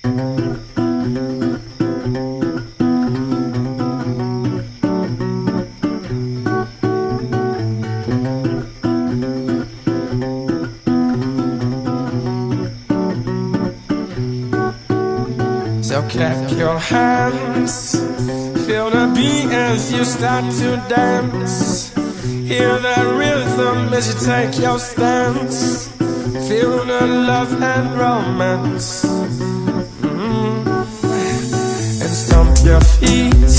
So clap your hands, feel the beat as you start to dance. Hear that rhythm as you take your stance. Feel the love and romance. And stomp your feet.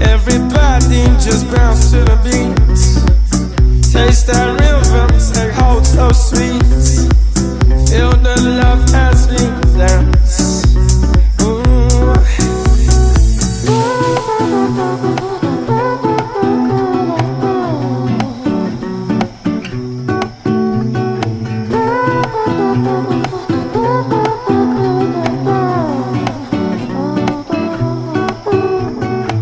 Everybody just bounce to the beat. Taste that rhythm, take hold so sweet. Feel the love as we dance.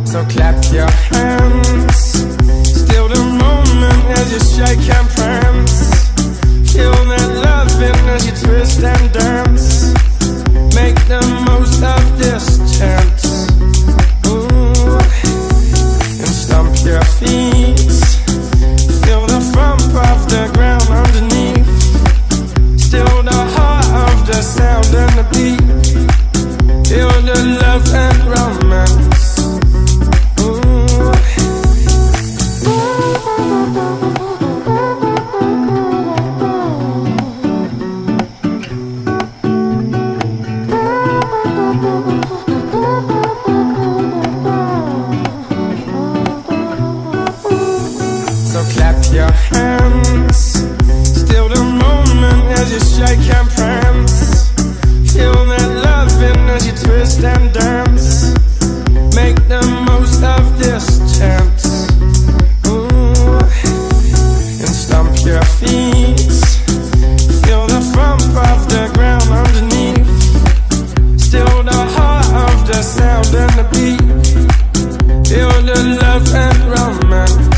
So clap your hands, still the moment as you shake and prance. Feel that loving as you twist and dance. Make the most of this chance. Ooh. And stomp your feet. Feel the thump of the ground underneath. Still the heart of the sound and the beat. Feel the love and romance. Your hands, still the moment as you shake and prance. Feel that loving as you twist and dance. Make the most of this chance. Ooh. And stomp your feet. Feel the thump of the ground underneath. Still the heart of the sound and the beat. Feel the love and romance.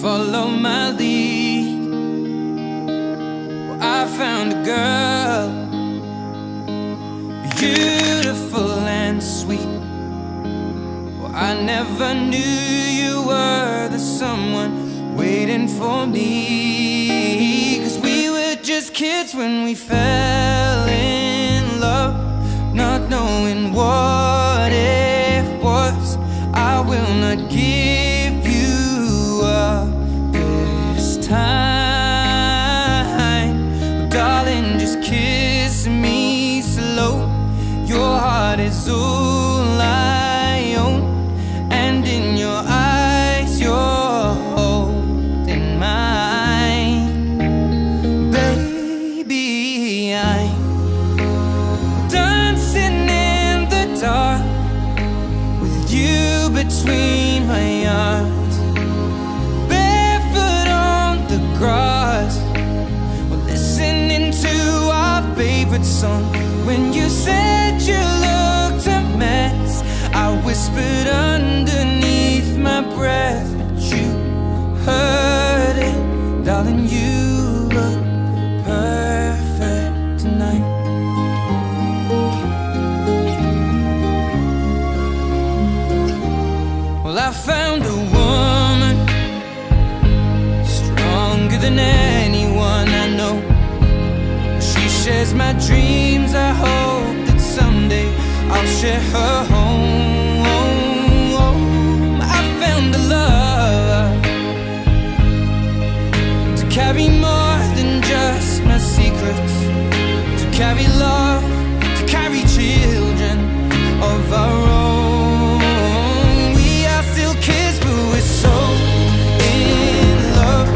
Follow my lead. Well, I found a girl, beautiful and sweet. Well, I never knew you were the someone waiting for me. 'Cause we were just kids when we fell in love, not knowing what it was. I will not give you up this time. Darling, just kiss me slow. Your heart is all I own, and in your eyes you're holding mine. Baby, night, dancing in the dark with you between my arms, barefoot on the grass, we're listening to our favorite song. When you said you looked a mess, I whispered underneath my breath, but you heard it, darling. You look perfect tonight. Well, I found a woman stronger than anyone I know. She shares my dreams. I hope that someday I'll share her home. I found a love to carry more than just my secrets, to carry love, to carry children of our own. We are still kids, but we're so in love,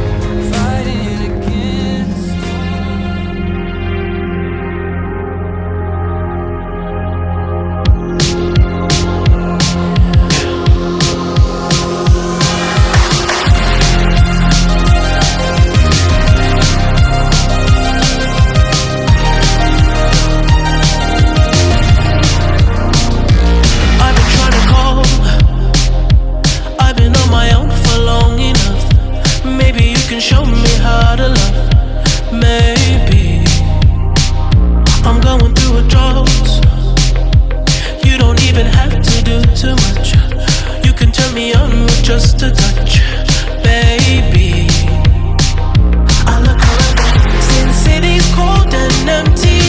fighting against show me how to love. Maybe I'm going through a drought. You don't even have to do too much. You can turn me on with just a touch, baby. I look around, since city's cold and empty,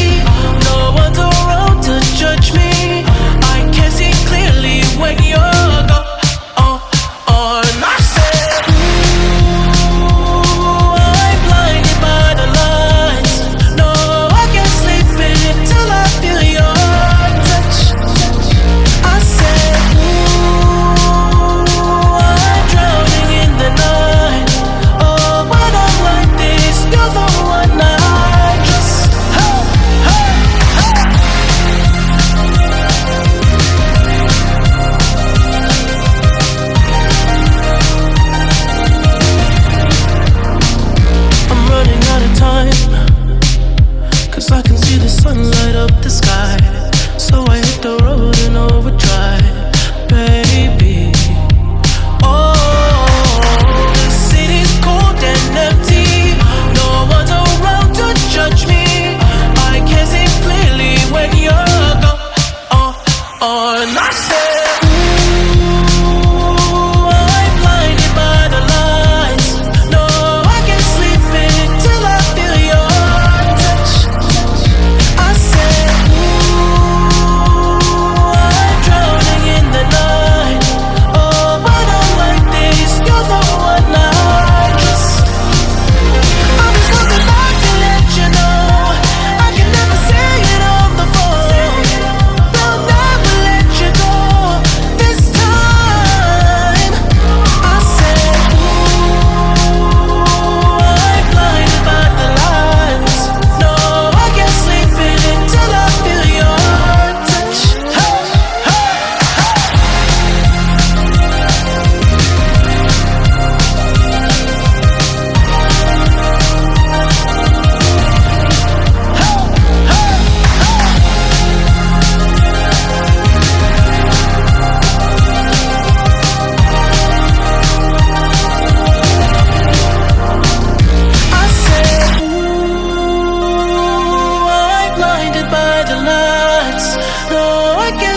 no one's around to judge me. I can see clearly when you're gone.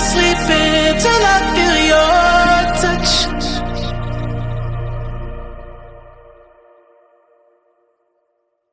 sleeping